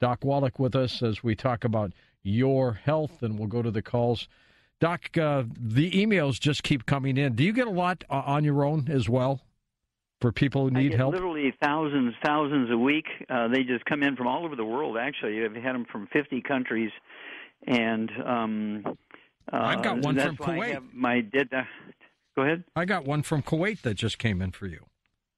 Doc Wallach with us as we talk about your health, and we'll go to the calls. Doc, the emails just keep coming in. Do you get a lot on your own as well for people who need help? Literally thousands a week. They just come in from all over the world, actually. I've had them from 50 countries. And I've got one from Kuwait. Go ahead. I got one from Kuwait that just came in for you.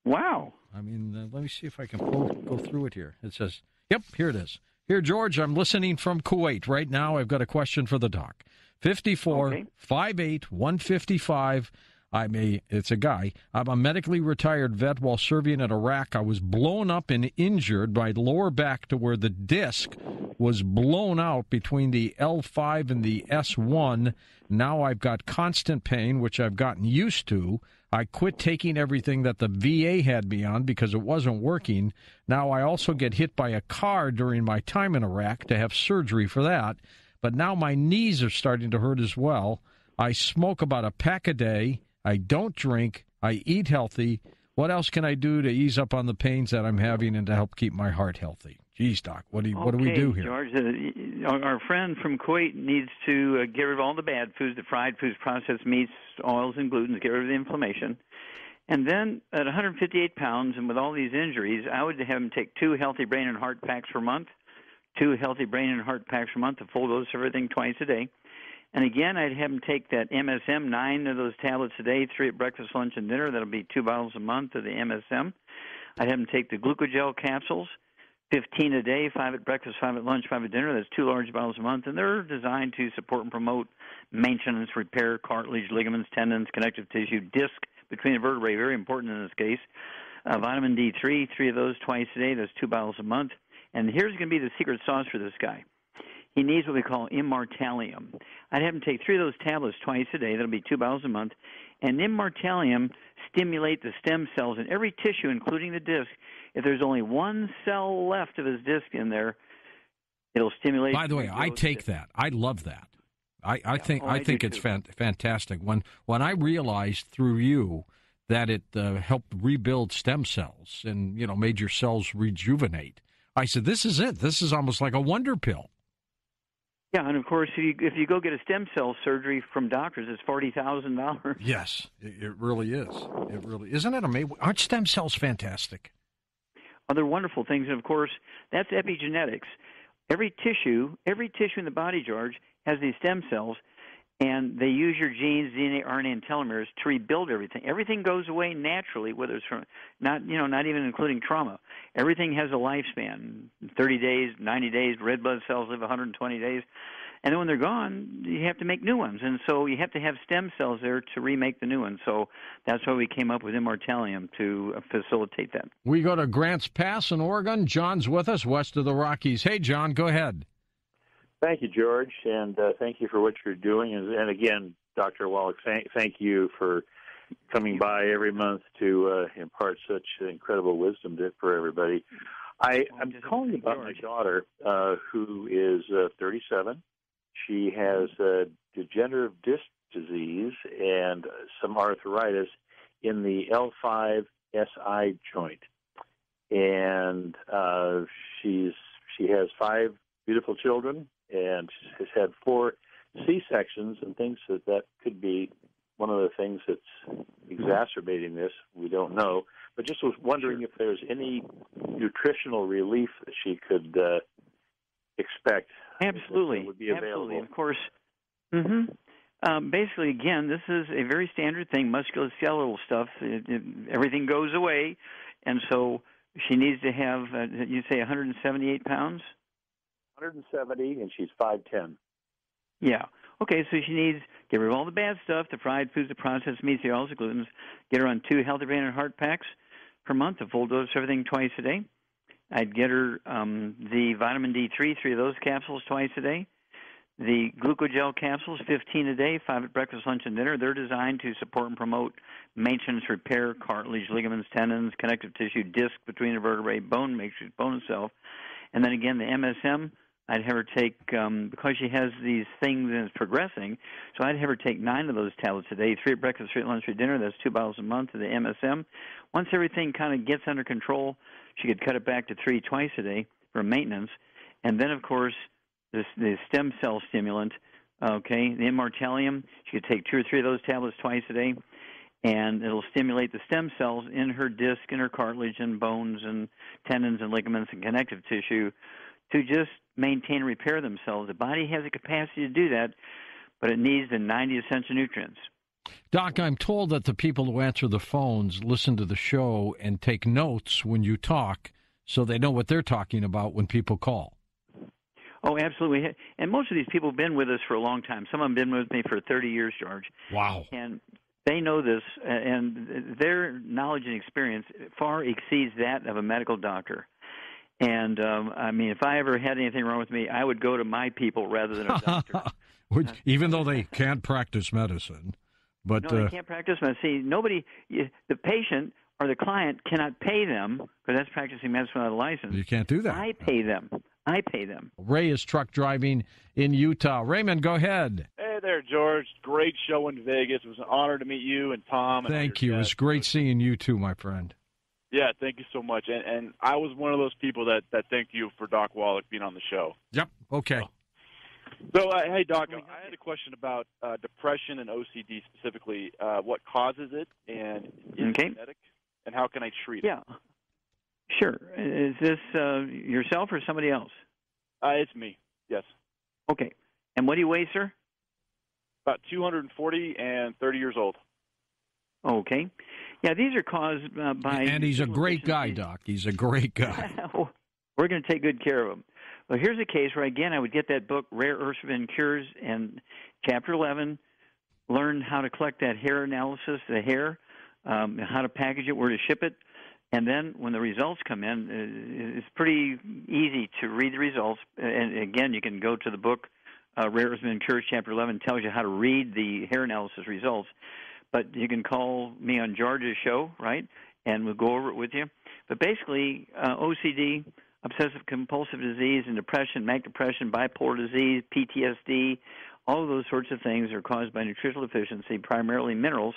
Wow. I mean, let me see if I can go through it here. It says, yep, here it is. Here, George, I'm listening from Kuwait. Right now, I've got a question for the doc. 54, 5'8", 155. It's a guy. I'm a medically retired vet. While serving in Iraq, I was blown up and injured my lower back to where the disc was blown out between the L5 and the S1. Now I've got constant pain, which I've gotten used to. I quit taking everything that the VA had me on because it wasn't working. Now I also get hit by a car during my time in Iraq to have surgery for that. But now my knees are starting to hurt as well. I smoke about a pack a day. I don't drink. I eat healthy. What else can I do to ease up on the pains that I'm having and to help keep my heart healthy? Geez, Doc, what do we do here? George, our friend from Kuwait needs to get rid of all the bad foods, the fried foods, processed meats, oils, and glutens, get rid of the inflammation. And then at 158 pounds and with all these injuries, I would have him take 2 healthy brain and heart packs per month, 2 healthy brain and heart packs per month, a full dose of everything twice a day. And again, I'd have him take that MSM, 9 of those tablets a day, 3 at breakfast, lunch, and dinner. That'll be 2 bottles a month of the MSM. I'd have him take the glucogel capsules, 15 a day, 5 at breakfast, 5 at lunch, 5 at dinner. That's 2 large bottles a month. And they're designed to support and promote maintenance, repair, cartilage, ligaments, tendons, connective tissue, disc between the vertebrae, very important in this case. Vitamin D3, 3 of those twice a day. That's 2 bottles a month. And here's going to be the secret sauce for this guy. He needs what we call immortalium. I'd have him take 3 of those tablets twice a day. That'll be 2 bottles a month. And immortalium stimulate the stem cells in every tissue, including the disc. If there's only 1 cell left of his disc in there, it'll stimulate. By the way, I take that. I love that. I think it's fantastic. When I realized through you that it helped rebuild stem cells and made your cells rejuvenate, I said, this is it. This is almost like a wonder pill. Yeah, and of course, if you go get a stem cell surgery from doctors, it's $40,000. Yes, it really is. It really isn't it amazing? Aren't stem cells fantastic? Other wonderful things, and of course, that's epigenetics. Every tissue in the body, George, has these stem cells, and they use your genes, DNA, RNA, and telomeres to rebuild everything. Everything goes away naturally, whether it's from not even including trauma. Everything has a lifespan: 30 days, 90 days. Red blood cells live 120 days, and then when they're gone, you have to make new ones. And so you have to have stem cells there to remake the new ones. So that's why we came up with immortalium to facilitate that. We go to Grants Pass in Oregon. John's with us, west of the Rockies. Hey, John, go ahead. Thank you, George, and thank you for what you're doing. And again, Dr. Wallach, thank you for coming by every month to impart such incredible wisdom for everybody. I'm calling about my daughter, who is 37. She has degenerative disc disease and some arthritis in the L5-SI joint. And she has 5 beautiful children, and has had 4 C-sections and thinks that could be one of the things that's exacerbating this. We don't know. But just was wondering if there's any nutritional relief that she could expect. Absolutely. That would be available. Absolutely. Of course. Basically, again, this is a very standard thing, musculoskeletal stuff. Everything goes away. And so she needs to have, you say 178 pounds? 170, and she's 5'10". Yeah. Okay, so she needs get rid of all the bad stuff, the fried foods, the processed meats, the oils, the glutens. Get her on 2 healthy brain and heart packs per month, a full dose of everything twice a day. I'd get her the vitamin D3, 3 of those capsules twice a day. The glucogel capsules, 15 a day, 5 at breakfast, lunch, and dinner. They're designed to support and promote maintenance, repair, cartilage, ligaments, tendons, connective tissue, disc between the vertebrae, bone matrix, bone itself. And then again, the MSM, I'd have her take, because she has these things and it's progressing, so I'd have her take 9 of those tablets a day, 3 at breakfast, 3 at lunch, 3 at dinner. That's 2 bottles a month of the MSM. Once everything kind of gets under control, she could cut it back to 3 twice a day for maintenance. And then, of course, the stem cell stimulant, okay, the immortalium. She could take 2 or 3 of those tablets twice a day, and it'll stimulate the stem cells in her disc and her cartilage and bones and tendons and ligaments and connective tissue to just maintain and repair themselves. The body has the capacity to do that, but it needs the 90 essential nutrients. Doc, I'm told that the people who answer the phones listen to the show and take notes when you talk so they know what they're talking about when people call. Oh, absolutely. And most of these people have been with us for a long time. Some of them have been with me for 30 years, George. Wow. And they know this, and their knowledge and experience far exceeds that of a medical doctor. And, I mean, if I ever had anything wrong with me, I would go to my people rather than a doctor. Even though they can't practice medicine. But, no, they can't practice medicine. See, the patient or the client cannot pay them, because that's practicing medicine without a license. You can't do that. I pay them. Ray is truck driving in Utah. Raymond, go ahead. Hey there, George. Great show in Vegas. It was an honor to meet you and Tom. And thank you. It was great seeing you too, my friend. Yeah, thank you so much. And I was one of those people that thanked you for Doc Wallach being on the show. Yep. Okay. So, hey, Doc, I had a question about depression and OCD specifically. What causes it, and is it genetic, and how can I treat it? Yeah. Sure. Is this yourself or somebody else? It's me, yes. Okay. And what do you weigh, sir? About 240 and 30 years old. Okay. Yeah, these are caused by... And he's a great guy, Doc. He's a great guy. We're going to take good care of him. Well, here's a case where, again, I would get that book, Rare Earths Forbidden Cures, and Chapter 11, learn how to collect that hair analysis, the hair, how to package it, where to ship it. And then when the results come in, it's pretty easy to read the results. And, again, you can go to the book, Rare Earths Forbidden Cures, Chapter 11, tells you how to read the hair analysis results. But you can call me on George's show, right, and we'll go over it with you. But basically, OCD, obsessive-compulsive disease, and depression, manic depression, bipolar disease, PTSD, all of those sorts of things are caused by nutritional deficiency, primarily minerals.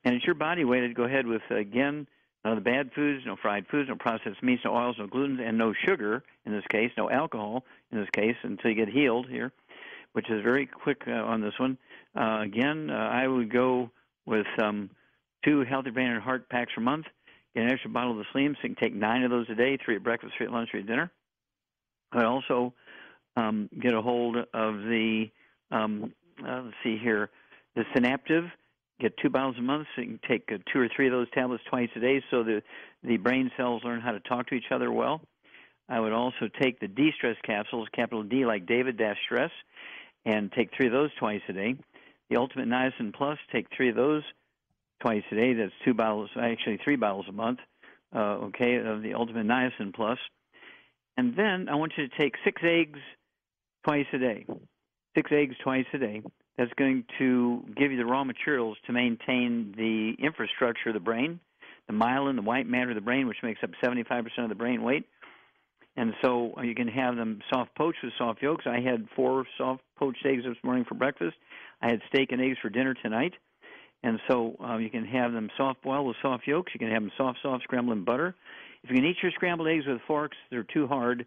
And it's your body weight to go ahead with, again, none of the bad foods, no fried foods, no processed meats, no oils, no gluten, and no sugar in this case, no alcohol in this case until you get healed here, which is very quick on this one. Again, I would go with 2 Healthy Brain and Heart packs per month, get an extra bottle of the Slim, so you can take 9 of those a day, 3 at breakfast, 3 at lunch, 3 at dinner. I would also get a hold of the, let's see here, the Synaptive. Get 2 bottles a month, so you can take 2 or 3 of those tablets twice a day so the brain cells learn how to talk to each other well. I would also take the D-Stress capsules, capital D like David, dash stress, and take 3 of those twice a day. The Ultimate Niacin Plus, take 3 of those twice a day. That's 2 bottles, actually 3 bottles a month, of the Ultimate Niacin Plus. And then I want you to take 6 eggs twice a day. 6 eggs twice a day. That's going to give you the raw materials to maintain the infrastructure of the brain, the myelin, the white matter of the brain, which makes up 75% of the brain weight. And so you can have them soft poached with soft yolks. I had 4 soft poached eggs this morning for breakfast. I had steak and eggs for dinner tonight. And so you can have them soft boiled with soft yolks. You can have them soft scrambled in butter. If you can eat your scrambled eggs with forks, they're too hard.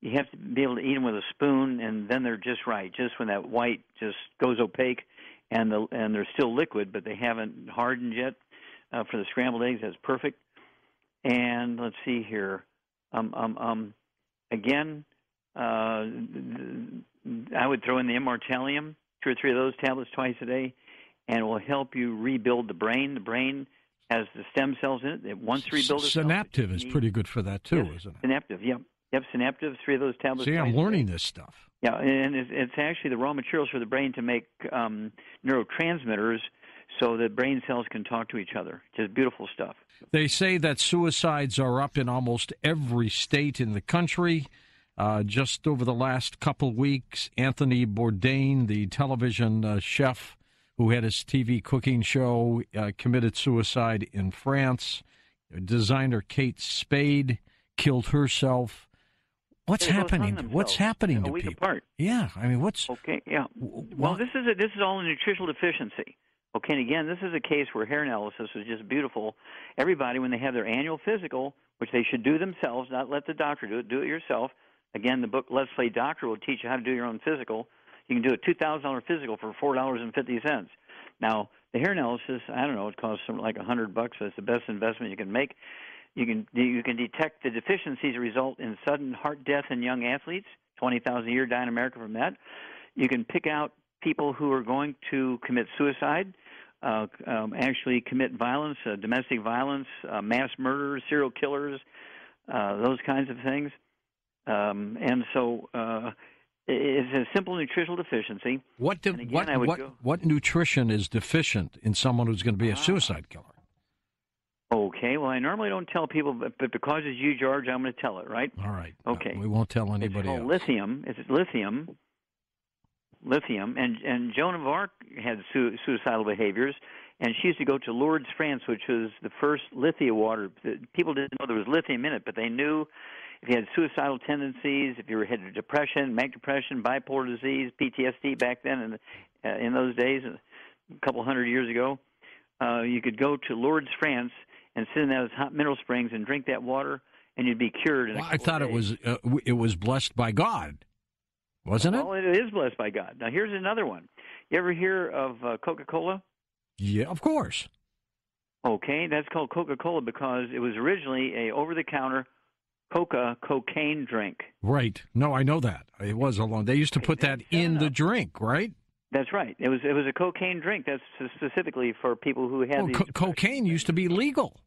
You have to be able to eat them with a spoon, and then they're just right, just when that white just goes opaque, and they're still liquid, but they haven't hardened yet. For the scrambled eggs, that's perfect. And let's see here. Again, I would throw in the immortalium, 2 or 3 of those tablets twice a day, and it will help you rebuild the brain. The brain has the stem cells in it. It wants to rebuild itself. Synaptive is pretty good for that, too, yes, isn't it? Synaptive, yep. Yep, Synaptive, 3 of those tablets. See, I'm learning this stuff. Yeah, and it's actually the raw materials for the brain to make neurotransmitters so that brain cells can talk to each other. Just beautiful stuff. They say that suicides are up in almost every state in the country. Just over the last couple weeks, Anthony Bourdain, the television chef who had his TV cooking show, committed suicide in France. Designer Kate Spade killed herself. What's happening? What's happening to people? Apart. Yeah, I mean, what's okay? Yeah. Well, this is all a nutritional deficiency. Okay, and again, this is a case where hair analysis is just beautiful. Everybody, when they have their annual physical, which they should do themselves, not let the doctor do it yourself. Again, the book Let's Play Doctor will teach you how to do your own physical. You can do a $2,000 physical for $4.50. Now, the hair analysis, I don't know, it costs something like $100. That's the best investment you can make. You can detect the deficiencies that result in sudden heart death in young athletes. 20,000 a year die in America from that. You can pick out people who are going to commit suicide, actually commit violence, domestic violence, mass murderers, serial killers, those kinds of things. And so it's a simple nutritional deficiency. What nutrition is deficient in someone who's going to be a suicide killer? Okay, well, I normally don't tell people, but because it's you, George, I'm going to tell it, right? All right. Okay. We won't tell anybody else. Lithium. It's lithium. And Joan of Arc had suicidal behaviors, and she used to go to Lourdes, France, which was the first lithium water. People didn't know there was lithium in it, but they knew if you had suicidal tendencies, if you had depression, manic depression, bipolar disease, PTSD back then, in those days, a couple hundred years ago, you could go to Lourdes, France, and sit in those hot mineral springs and drink that water, and you'd be cured. I thought it was blessed by God, wasn't it? Well, it is blessed by God. Now, here's another one. You ever hear of Coca-Cola? Yeah, of course. Okay, that's called Coca-Cola because it was originally a over-the-counter cocaine drink. Right. No, I know that. It was they used to put that in the drink, right? That's right. It was a cocaine drink. That's specifically for people who had these. Cocaine used to be legal.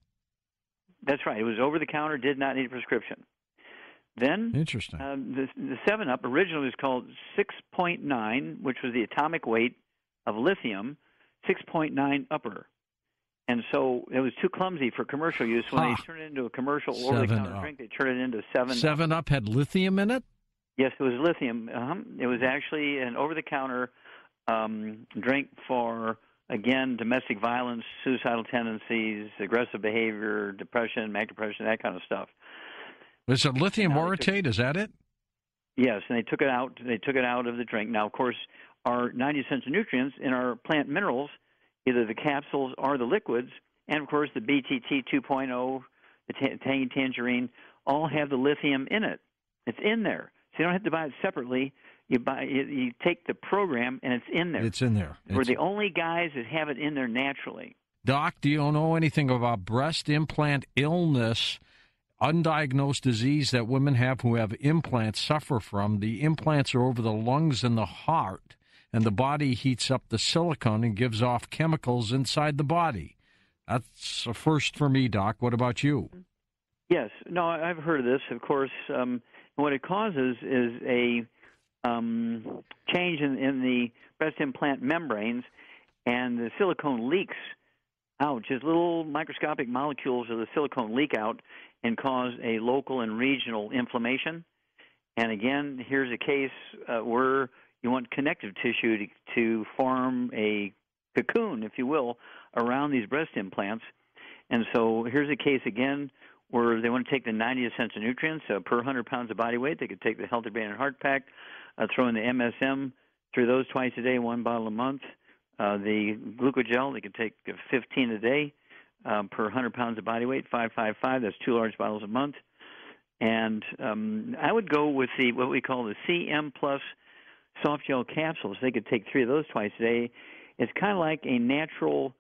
That's right. It was over the counter. Did not need a prescription. Then interesting. The 7-Up originally was called 6.9, which was the atomic weight of lithium, 6.9 upper. And so it was too clumsy for commercial use. When they turned it into a commercial over-the-counter drink, they turned it into 7-Up. 7-Up had lithium in it? Yes, it was lithium. It was actually an over-the-counter drink for, again, domestic violence, suicidal tendencies, aggressive behavior, depression, manic depression, that kind of stuff. Was it lithium orotate? Is that it? Yes, and they took it out. They took it out of the drink. Now, of course, our 90 essential nutrients in our plant minerals, either the capsules or the liquids, and of course the BTT 2.0, the tangy tangerine, all have the lithium in it. It's in there, so you don't have to buy it separately. You take the program, and it's in there. It's in there. We're the only guys that have it in there naturally. Doc, do you know anything about breast implant illness, undiagnosed disease that women have who have implants suffer from? The implants are over the lungs and the heart, and the body heats up the silicone and gives off chemicals inside the body. That's a first for me, Doc. What about you? Yes. No, I've heard of this. Of course, what it causes is a change in the breast implant membranes, and the silicone leaks out. Just little microscopic molecules of the silicone leak out and cause a local and regional inflammation. And again, here's a case where you want connective tissue to form a cocoon, if you will, around these breast implants. And so here's a case again where they want to take the 90 essential nutrients per 100 pounds of body weight. They could take the Healthy Brain and Heart Pack, throw in the MSM through those twice a day, 1 bottle a month. The glucogel, they could take 15 a day per 100 pounds of body weight, 555. That's 2 large bottles a month. And I would go with what we call the CM Plus soft gel capsules. They could take 3 of those twice a day. It's kind of like a natural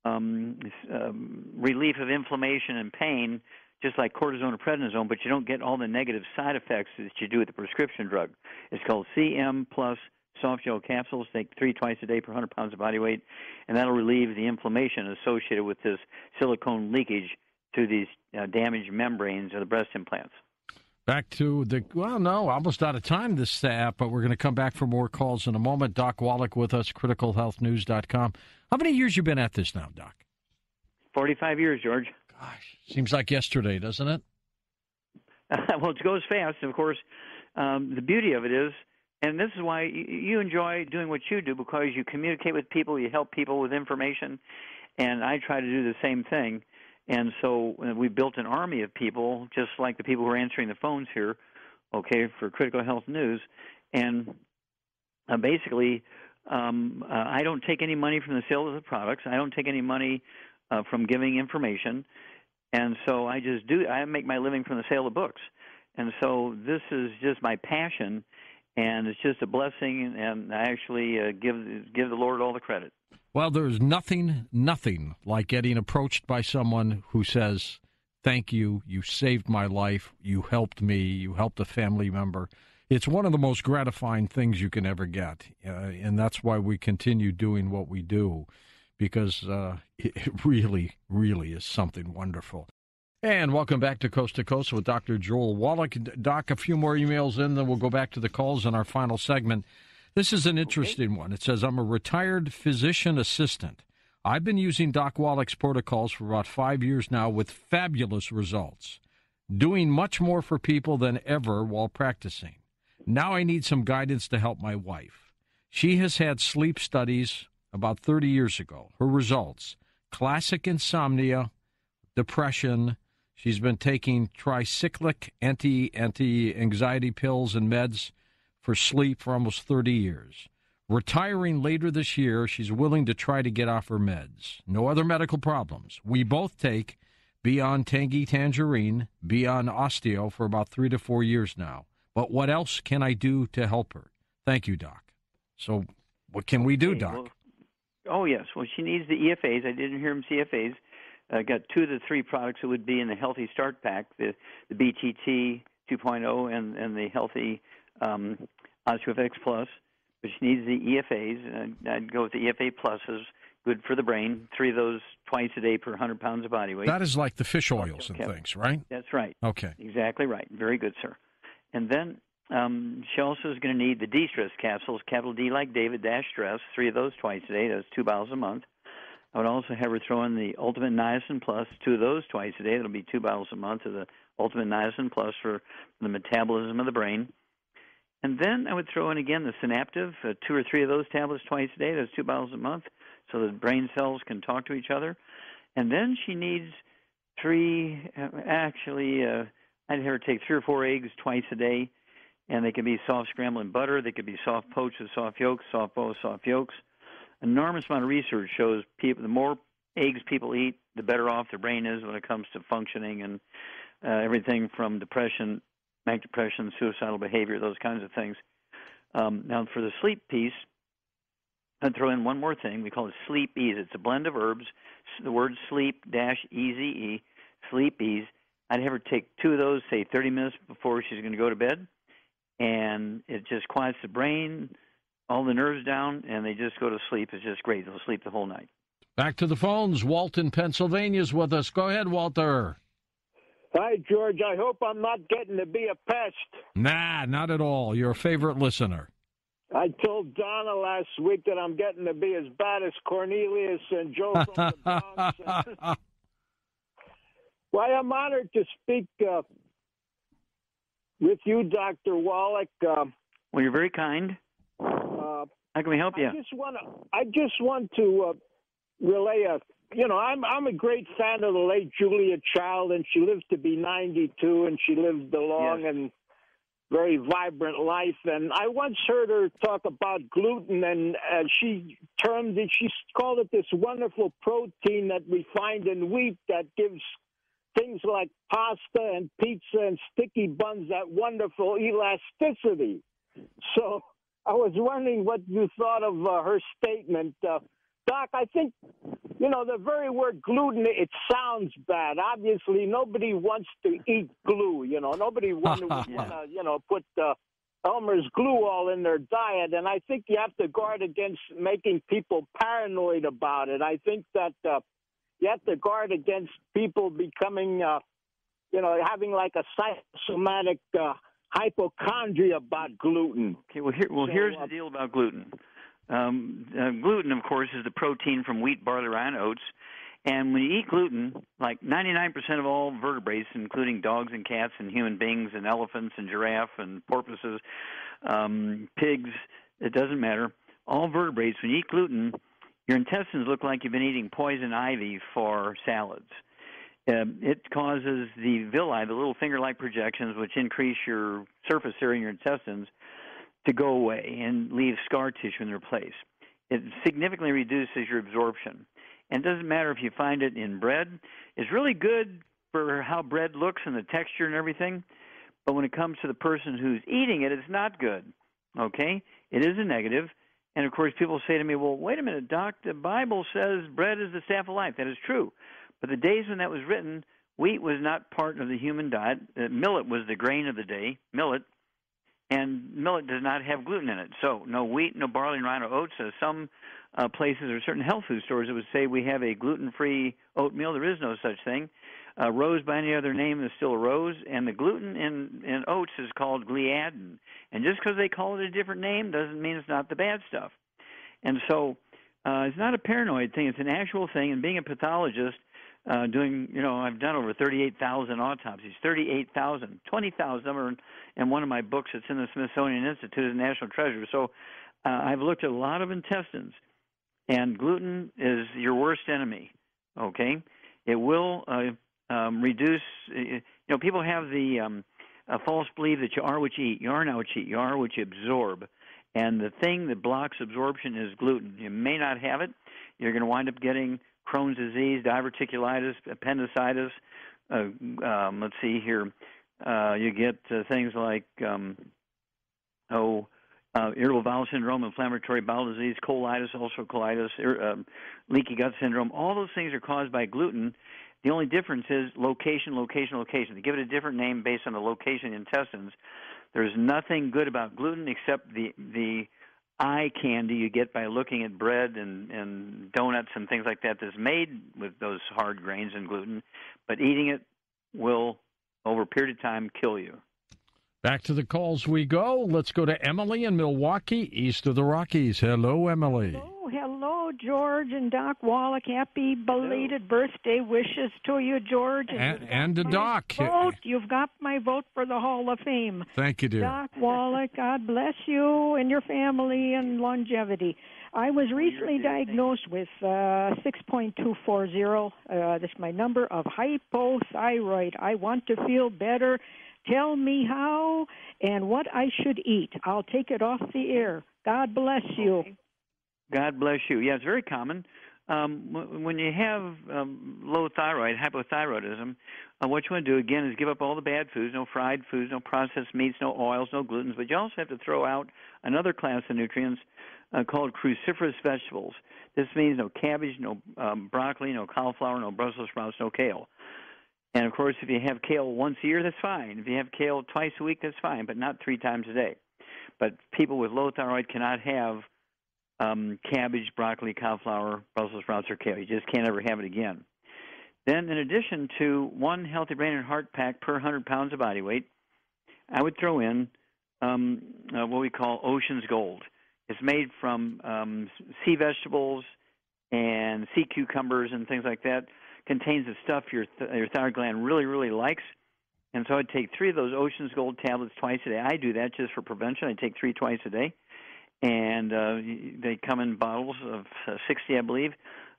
relief of inflammation and pain, just like cortisone or prednisone, but you don't get all the negative side effects that you do with the prescription drug. It's called CM Plus soft gel capsules. Take 3 twice a day per 100 pounds of body weight, and that'll relieve the inflammation associated with this silicone leakage through these damaged membranes of the breast implants. Back to almost out of time this but we're going to come back for more calls in a moment. Doc Wallach with us, criticalhealthnews.com. How many years you been at this now, Doc? 45 years, George. Gosh, seems like yesterday, doesn't it? Well, it goes fast. Of course, the beauty of it is, and this is why you enjoy doing what you do, because you communicate with people, you help people with information, and I try to do the same thing. And so we built an army of people, just like the people who are answering the phones here, okay, for Critical Health News. And basically, I don't take any money from the sale of the products. I don't take any money from giving information. And so I make my living from the sale of books. And so this is just my passion, and it's just a blessing, and I actually give the Lord all the credit. Well, there's nothing like getting approached by someone who says, thank you, you saved my life, you helped me, you helped a family member. It's one of the most gratifying things you can ever get, and that's why we continue doing what we do, because it really, really is something wonderful. And welcome back to Coast with Dr. Joel Wallach. Doc, a few more emails in, then we'll go back to the calls in our final segment. This is an interesting one. It says, I'm a retired physician assistant. I've been using Doc Wallach's protocols for about 5 years now with fabulous results, doing much more for people than ever while practicing. Now I need some guidance to help my wife. She has had sleep studies about 30 years ago. Her results, classic insomnia, depression. She's been taking tricyclic anti-anxiety pills and meds for sleep for almost 30 years. Retiring later this year, she's willing to try to get off her meds. No other medical problems. We both take Beyond Tangy Tangerine, Beyond Osteo for about 3 to 4 years now. But what else can I do to help her? Thank you, Doc. So what can we do, Doc? Well, yes. Well, she needs the EFAs. I didn't hear them CFAs. I got 2 of the 3 products that would be in the Healthy Start Pack, the BTT 2.0 and the Healthy OsteoFX Plus. But she needs the EFAs. I'd go with the EFA Pluses, good for the brain. 3 of those twice a day per 100 pounds of body weight. That is like the fish oils and things, right? That's right. Okay. Exactly right. Very good, sir. And then she also is going to need the D-Stress capsules, capital D like David, dash stress, 3 of those twice a day. That's 2 bottles a month. I would also have her throw in the Ultimate Niacin Plus, 2 of those twice a day. That'll be 2 bottles a month of the Ultimate Niacin Plus for the metabolism of the brain. And then I would throw in again the Synaptive, 2 or 3 of those tablets twice a day. That's 2 bottles a month, so the brain cells can talk to each other. And then she needs 3, I'd have her take 3 or 4 eggs twice a day, and they can be soft scrambled in butter. They could be soft poached with soft yolks, soft boiled soft yolks. An enormous amount of research shows the more eggs people eat, the better off their brain is when it comes to functioning and everything from depression, manic depression, suicidal behavior, those kinds of things. Now, for the sleep piece, I'd throw in one more thing. We call it Sleep Ease. It's a blend of herbs. The word sleep-ease, Sleep Ease. I'd have her take 2 of those, say 30 minutes before she's going to go to bed, and it just quiets the brain, all the nerves down, and they just go to sleep. It's just great. They'll sleep the whole night. Back to the phones. Walt in Pennsylvania is with us. Go ahead, Walter. Hi, George. I hope I'm not getting to be a pest. Nah, not at all. You're a favorite listener. I told Donna last week that I'm getting to be as bad as Cornelius and Joe from the Bronx. Well, I'm honored to speak with you, Dr. Wallach. Well, you're very kind. How can we help you? I just want to relay I'm a great fan of the late Julia Child, and she lived to be 92, and she lived a long and very vibrant life. And I once heard her talk about gluten, and she called it this wonderful protein that we find in wheat that gives things like pasta and pizza and sticky buns that wonderful elasticity. So I was wondering what you thought of her statement. Doc, I think, the very word gluten, it sounds bad. Obviously, nobody wants to eat glue, Nobody would want to, put Elmer's glue all in their diet. And I think you have to guard against making people paranoid about it. I think that you have to guard against people becoming, having like a psychosomatic hypochondria about gluten. Okay, here's the deal about gluten. Gluten, of course, is the protein from wheat, barley, rye, and oats. And when you eat gluten, like 99% of all vertebrates, including dogs and cats and human beings and elephants and giraffe and porpoises, pigs, it doesn't matter. All vertebrates, when you eat gluten, your intestines look like you've been eating poison ivy for salads. It causes the villi, the little finger-like projections, which increase your surface area in your intestines, to go away and leave scar tissue in their place. It significantly reduces your absorption. And it doesn't matter if you find it in bread. It's really good for how bread looks and the texture and everything, But when it comes to the person who's eating it, it's not good. Okay? It is a negative. And, of course, people say to me, well, wait a minute, Doc, the Bible says bread is the staff of life. That is true. But the days when that was written, wheat was not part of the human diet. Millet was the grain of the day, millet. And millet does not have gluten in it. So no wheat, no barley, and rye, no oats. Some places or certain health food stores that would say we have a gluten-free oatmeal. There is no such thing. Rose by any other name is still a rose, and the gluten in oats is called gliadin. And just because they call it a different name doesn't mean it's not the bad stuff. And so it's not a paranoid thing. It's an actual thing. And being a pathologist, I've done over 38,000 autopsies, 38,000, 20,000 of them are in one of my books. It's in the Smithsonian Institute as a national treasure. So I've looked at a lot of intestines, and gluten is your worst enemy, okay? It will reduce, people have the false belief that you are what you eat. You are not what you eat. You are what you absorb. And the thing that blocks absorption is gluten. You may not have it. You're going to wind up getting Crohn's disease, diverticulitis, appendicitis. Let's see here. You get things like irritable bowel syndrome, inflammatory bowel disease, colitis, ulcerative colitis, leaky gut syndrome. All those things are caused by gluten. The only difference is location, location, location. They give it a different name based on the location in the intestines. There's nothing good about gluten except the eye candy you get by looking at bread and donuts and things like that that's made with those hard grains and gluten. But eating it will, over a period of time, kill you. Back to the calls we go. Let's go to Emily in Milwaukee, east of the Rockies. Hello, Emily. Hello, George and Doc Wallach. Happy belated birthday wishes to you, George. And to Doc. Vote. You've got my vote for the Hall of Fame. Thank you, dear. Doc Wallach, God bless you and your family and longevity. I was recently diagnosed with 6.240. That's my number of hypothyroid. I want to feel better. Tell me how and what I should eat. I'll take it off the air. God bless you. Okay. God bless you. Yeah, it's very common. When you have low thyroid, hypothyroidism, what you want to do, again, is give up all the bad foods, no fried foods, no processed meats, no oils, no glutens, but you also have to throw out another class of nutrients called cruciferous vegetables. This means no cabbage, no broccoli, no cauliflower, no Brussels sprouts, no kale. And, of course, if you have kale once a year, that's fine. If you have kale twice a week, that's fine, but not 3 times a day. But people with low thyroid cannot have cabbage, broccoli, cauliflower, Brussels sprouts, or kale. You just can't ever have it again. Then, in addition to one healthy brain and heart pack per 100 pounds of body weight, I would throw in what we call Ocean's Gold. It's made from sea vegetables and sea cucumbers and things like that. Contains the stuff your thyroid gland really, really likes. And so I'd take 3 of those Ocean's Gold tablets twice a day. I do that just for prevention. I take 3 twice a day. And they come in bottles of 60, I believe.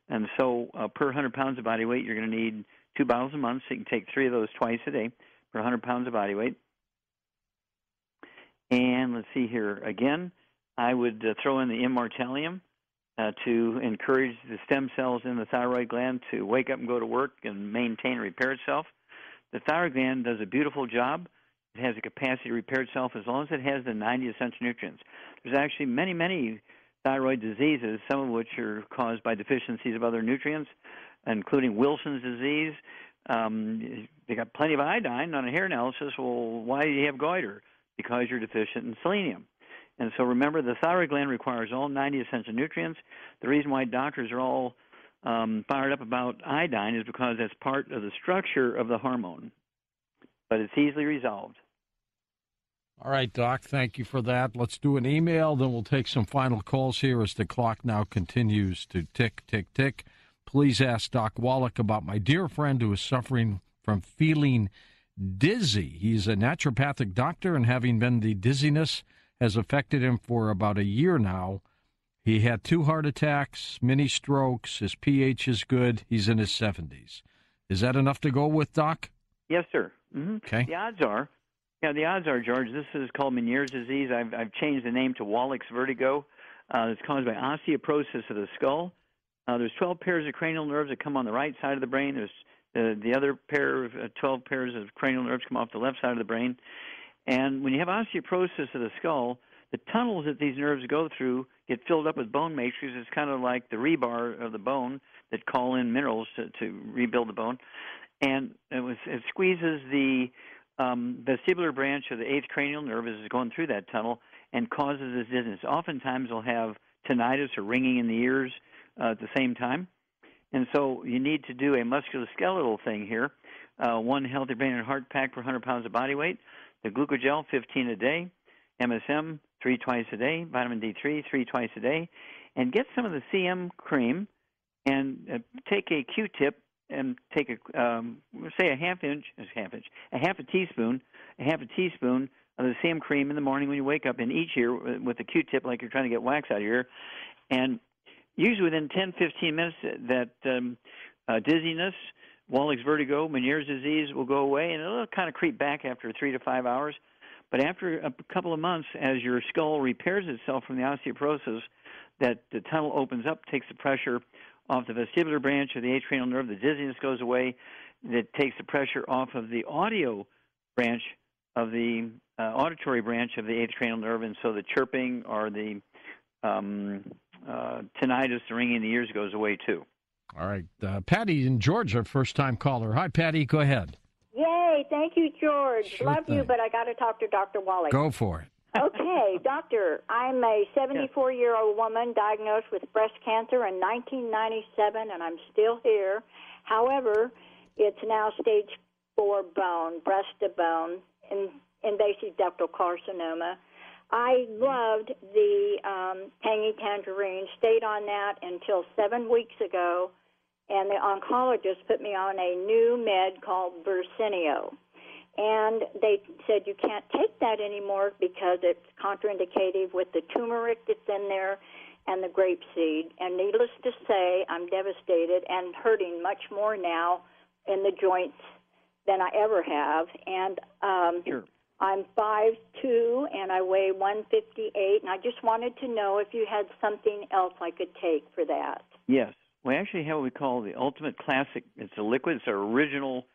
And so per 100 pounds of body weight, you're going to need 2 bottles a month. So you can take 3 of those twice a day per 100 pounds of body weight. And let's see here. Again, I would throw in the immortalium to encourage the stem cells in the thyroid gland to wake up and go to work and maintain and repair itself. The thyroid gland does a beautiful job. It has the capacity to repair itself as long as it has the 90 essential nutrients. There's actually many, many thyroid diseases, some of which are caused by deficiencies of other nutrients, including Wilson's disease. They got plenty of iodine on a hair analysis. Well, why do you have goiter? Because you're deficient in selenium. And so remember, the thyroid gland requires all 90 essential nutrients. The reason why doctors are all fired up about iodine is because that's part of the structure of the hormone. But it's easily resolved. All right, Doc, thank you for that. Let's do an email, then we'll take some final calls here as the clock now continues to tick, tick, tick. Please ask Doc Wallach about my dear friend who is suffering from feeling dizzy. He's a naturopathic doctor, and having been the dizziness has affected him for about a year now. He had 2 heart attacks, mini strokes. His pH is good. He's in his 70s. Is that enough to go with, Doc? Yes, sir. Mm-hmm. Okay. The odds are, George, this is called Meniere's disease. I've changed the name to Wallach's vertigo. It's caused by osteoporosis of the skull. There's 12 pairs of cranial nerves that come on the right side of the brain. There's The other pair of 12 pairs of cranial nerves come off the left side of the brain. And when you have osteoporosis of the skull, the tunnels that these nerves go through get filled up with bone matrix. It's kind of like the rebar of the bone that call in minerals to rebuild the bone. And it squeezes the vestibular branch of the eighth cranial nerve as it's going through that tunnel and causes this dizziness. Oftentimes they'll have tinnitus or ringing in the ears at the same time. And so you need to do a musculoskeletal thing here. One healthy brain and heart pack per 100 pounds of body weight. The glucogel, 15 a day. MSM, 3 twice a day. Vitamin D3, 3 twice a day. And get some of the CM cream and take a Q-tip and take say a half a teaspoon of the CM cream in the morning when you wake up, in each ear with a Q-tip like you're trying to get wax out of your ear. And usually within 10-15 minutes, that dizziness, Wallach's vertigo, Meniere's disease will go away, and it'll kind of creep back after 3 to 5 hours. But after a couple of months, as your skull repairs itself from the osteoporosis, that the tunnel opens up, takes the pressure off the vestibular branch of the eighth cranial nerve, the dizziness goes away, that takes the pressure off of the audio branch of the auditory branch of the eighth cranial nerve, and so the chirping or the tinnitus, the ringing in the ears goes away too. All right. Patty in Georgia, first-time caller. Hi, Patty. Go ahead. Yay. Thank you, George. Sure Love thing. you, but I got to talk to Dr. Wallach. Go for it. Okay, doctor, I'm a 74-year-old woman diagnosed with breast cancer in 1997, and I'm still here. However, it's now stage 4 bone, breast to bone, invasive ductal carcinoma. I loved the tangy tangerine, stayed on that until 7 weeks ago, and the oncologist put me on a new med called Versenio. And they said you can't take that anymore because it's contraindicated with the turmeric that's in there and the grapeseed. And needless to say, I'm devastated and hurting much more now in the joints than I ever have. And Sure. I'm 5'2", and I weigh 158, and I just wanted to know if you had something else I could take for that. Yes. We actually have what we call the Ultimate Classic. It's a liquid. It's our original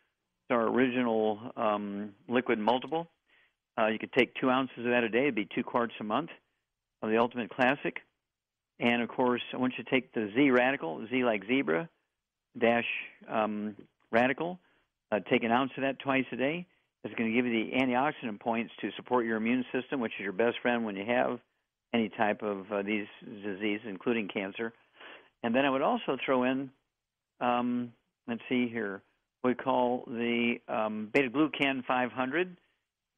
liquid multiple. You could take 2 ounces of that a day. It'd be 2 quarts a month of the Ultimate Classic. And, of course, I want you to take the Z Radical, Z like zebra, dash Radical. Take an ounce of that twice a day. It's going to give you the antioxidant points to support your immune system, which is your best friend when you have any type of these diseases, including cancer. And then I would also throw in, let's see here, we call the beta-glucan 500.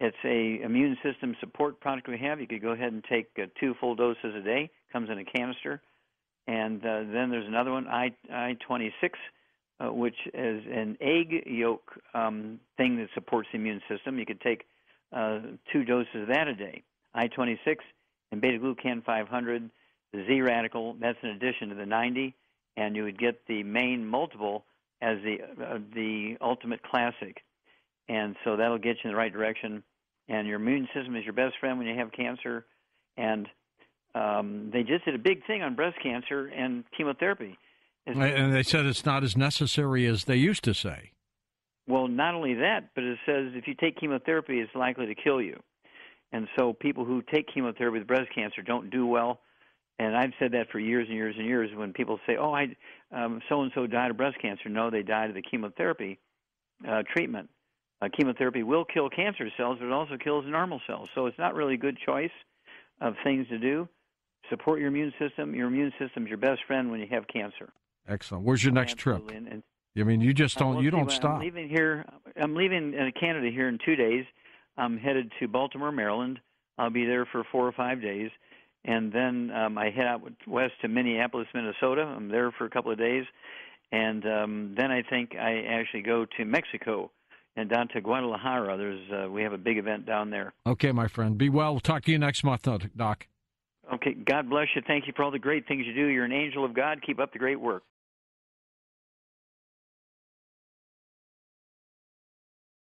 It's a immune system support product we have. You could go ahead and take 2 full doses a day. Comes in a canister. And then there's another one, I-26, which is an egg yolk thing that supports the immune system. You could take 2 doses of that a day. I-26 and beta-glucan 500, the Z-radical, that's in addition to the 90, and you would get the main multiple as the Ultimate Classic. And so that'll get you in the right direction. And your immune system is your best friend when you have cancer. And they just did a big thing on breast cancer and chemotherapy. And they said it's not as necessary as they used to say. Well, not only that, but it says if you take chemotherapy, it's likely to kill you. And so people who take chemotherapy with breast cancer don't do well. And I've said that for years and years and years when people say, oh, so-and-so died of breast cancer. No, they died of the chemotherapy treatment. Chemotherapy will kill cancer cells, but it also kills normal cells. So it's not really a good choice of things to do. Support your immune system. Your immune system is your best friend when you have cancer. Excellent. Where's your next Absolutely. trip? And I mean, you just don't. You don't stop. I'm leaving Canada here in 2 days. I'm headed to Baltimore, Maryland. I'll be there for 4 or 5 days. And then I head out west to Minneapolis, Minnesota. I'm there for a couple of days. And then I think I actually go to Mexico and down to Guadalajara. We have a big event down there. Okay, my friend. Be well. We'll talk to you next month, Doc. Okay. God bless you. Thank you for all the great things you do. You're an angel of God. Keep up the great work.